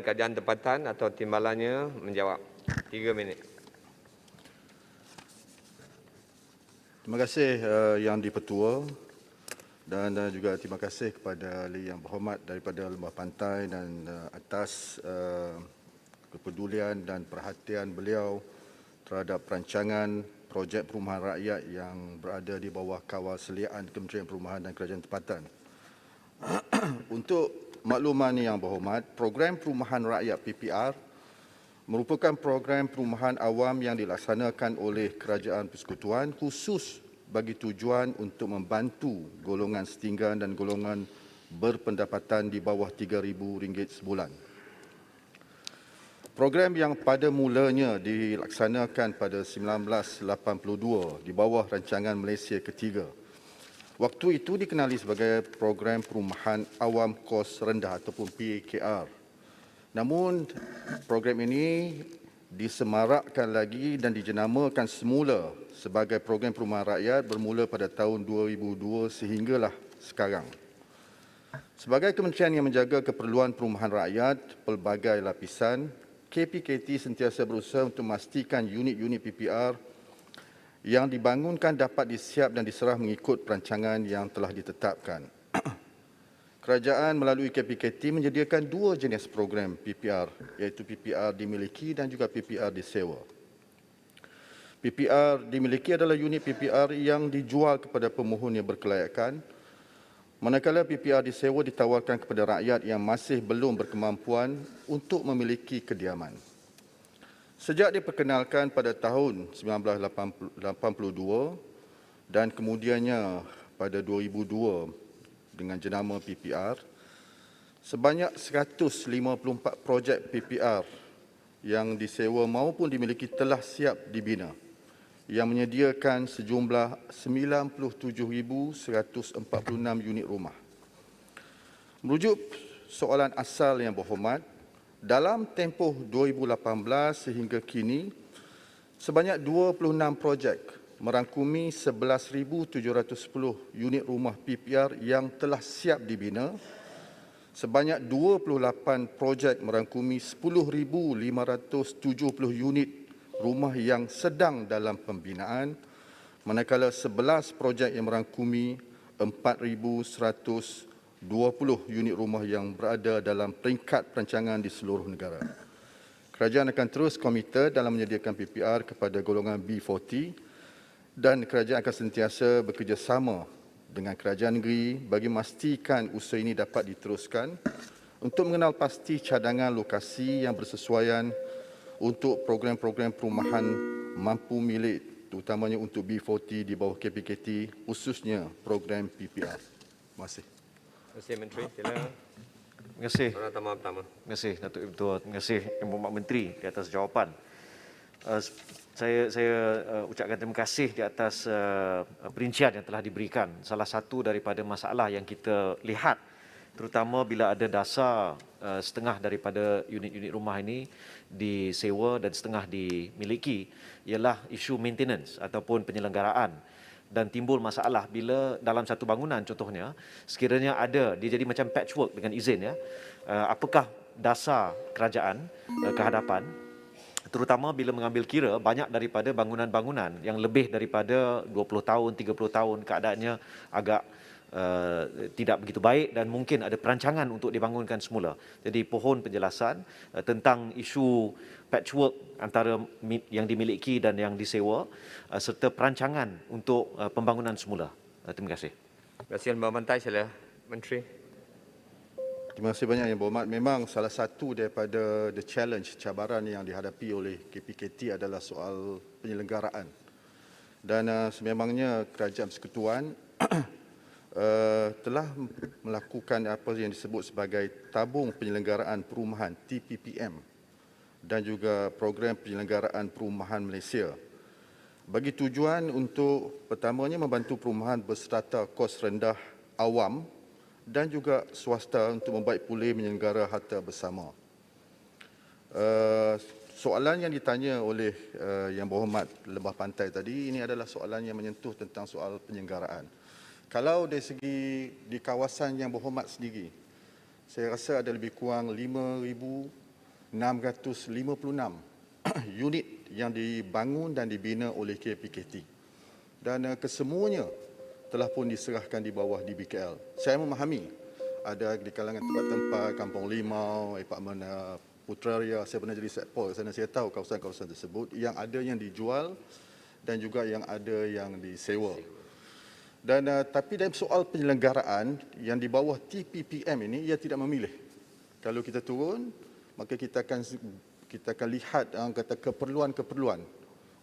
Kajian tempatan atau timbalannya menjawab. 3 minit. Terima kasih Yang di-Pertua dan juga terima kasih kepada ahli yang berhormat daripada Lembah Pantai dan atas kepedulian dan perhatian beliau terhadap perancangan projek perumahan rakyat yang berada di bawah kawal seliaan Kementerian Perumahan dan Kerajaan Tempatan. Untuk makluman yang berhormat, program perumahan rakyat PPR merupakan program perumahan awam yang dilaksanakan oleh Kerajaan Persekutuan khusus bagi tujuan untuk membantu golongan setinggan dan golongan berpendapatan di bawah RM3,000 sebulan. Program yang pada mulanya dilaksanakan pada 1982 di bawah rancangan Malaysia Ketiga. Waktu itu dikenali sebagai program perumahan awam kos rendah ataupun PAKR. Namun program ini disemarakkan lagi dan dijenamakan semula sebagai program perumahan rakyat bermula pada tahun 2002 sehinggalah sekarang. Sebagai kementerian yang menjaga keperluan perumahan rakyat pelbagai lapisan, KPKT sentiasa berusaha untuk memastikan unit-unit PPR yang dibangunkan dapat disiap dan diserah mengikut perancangan yang telah ditetapkan. Kerajaan melalui KPKT menyediakan 2 jenis program PPR, iaitu PPR dimiliki dan juga PPR disewa. PPR dimiliki adalah unit PPR yang dijual kepada pemohon yang berkelayakan, manakala PPR disewa ditawarkan kepada rakyat yang masih belum berkemampuan untuk memiliki kediaman. Sejak diperkenalkan pada tahun 1982 dan kemudiannya pada 2002 dengan jenama PPR, sebanyak 154 projek PPR yang disewa maupun dimiliki telah siap dibina, yang menyediakan sejumlah 97,146 unit rumah. Merujuk soalan asal yang berhormat, dalam tempoh 2018 sehingga kini, sebanyak 26 projek merangkumi 11,710 unit rumah PPR yang telah siap dibina, sebanyak 28 projek merangkumi 10,570 unit rumah yang sedang dalam pembinaan, manakala 11 projek yang merangkumi 4,120 unit rumah yang berada dalam peringkat perancangan di seluruh negara. Kerajaan akan terus komited dalam menyediakan PPR kepada golongan B40 dan kerajaan akan sentiasa bekerjasama dengan kerajaan negeri bagi memastikan usaha ini dapat diteruskan untuk mengenal pasti cadangan lokasi yang bersesuaian untuk program-program perumahan mampu milik, terutamanya untuk B40 di bawah KPKT, khususnya program PPR. Terima kasih. Terima kasih Menteri. Sila. Terima kasih. Soalan pertama. Terima kasih Datuk Ibu. Terima kasih Yang Berhormat Menteri di atas jawapan. Saya ucapkan terima kasih di atas perincian yang telah diberikan. Salah satu daripada masalah yang kita lihat, terutama bila ada dasar setengah daripada unit-unit rumah ini disewa dan setengah dimiliki, ialah isu maintenance ataupun penyelenggaraan. Dan timbul masalah bila dalam satu bangunan contohnya, sekiranya ada, dia jadi macam patchwork dengan izin, ya. Apakah dasar kerajaan ke hadapan, terutama bila mengambil kira banyak daripada bangunan-bangunan yang lebih daripada 20 tahun, 30 tahun keadaannya agak tidak begitu baik dan mungkin ada perancangan untuk dibangunkan semula. Jadi pohon penjelasan tentang isu patchwork antara yang dimiliki dan yang disewa serta perancangan untuk pembangunan semula. Terima kasih. Terima kasih Yang Berhormat Pantai. Sila Menteri. Terima kasih banyak Yang Berhormat. Memang salah satu daripada the challenge, cabaran yang dihadapi oleh KPKT adalah soal penyelenggaraan. Dan sememangnya Kerajaan Persekutuan telah melakukan apa yang disebut sebagai tabung penyelenggaraan perumahan TPPM dan juga program penyelenggaraan perumahan Malaysia bagi tujuan untuk pertamanya membantu perumahan berstrata kos rendah awam dan juga swasta untuk membaik pulih menyelenggara harta bersama. Soalan yang ditanya oleh Yang Berhormat Lembah Pantai tadi, ini adalah soalan yang menyentuh tentang soal penyelenggaraan. Kalau dari segi di kawasan Yang Berhormat sendiri, saya rasa ada lebih kurang 5,000 656 unit yang dibangun dan dibina oleh KPKT. Dan kesemuanya telah pun diserahkan di bawah DBKL. Saya memahami ada di kalangan tempat-tempat Kampung Limau, Apartmen Putrajaya, saya pernah jadi setpol di sana, saya tahu kawasan-kawasan tersebut yang ada yang dijual dan juga yang ada yang disewa. Dan tapi dalam soal penyelenggaraan yang di bawah TPPM ini, ia tidak memilih. Kalau kita turun, maka kita akan lihat kata keperluan-keperluan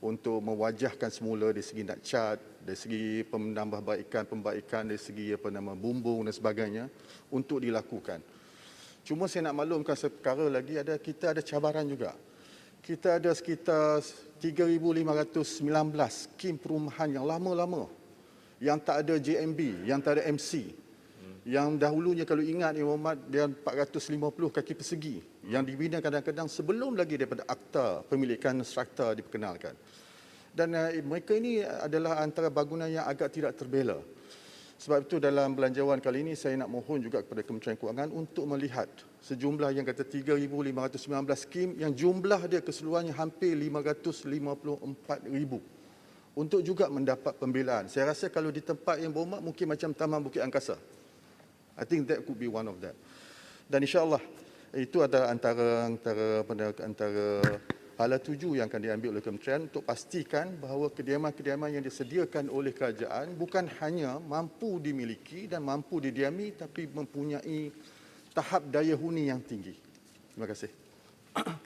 untuk mewajahkan semula dari segi nakcat, dari segi pembaikan, dari segi bumbung dan sebagainya untuk dilakukan. Cuma saya nak maklumkan perkara lagi, kita ada cabaran juga. Kita ada sekitar 3,519 skim perumahan yang lama-lama, yang tak ada JMB, yang tak ada MC. Yang dahulunya kalau ingat Muhammad, dia 450 kaki persegi yang dibina kadang-kadang sebelum lagi daripada akta pemilikan strata diperkenalkan. Dan mereka ini adalah antara bangunan yang agak tidak terbela. Sebab itu dalam belanjawan kali ini saya nak mohon juga kepada Kementerian Kewangan untuk melihat sejumlah yang kata 3,519 skim yang jumlah dia keseluruhannya hampir 554,000 untuk juga mendapat pembelaan. Saya rasa kalau di tempat yang berhormat mungkin macam Taman Bukit Angkasa. I think that could be one of that. Dan insya-Allah itu adalah antara hala tuju yang akan diambil oleh kementerian untuk pastikan bahawa kediaman-kediaman yang disediakan oleh kerajaan bukan hanya mampu dimiliki dan mampu didiami tapi mempunyai tahap daya huni yang tinggi. Terima kasih.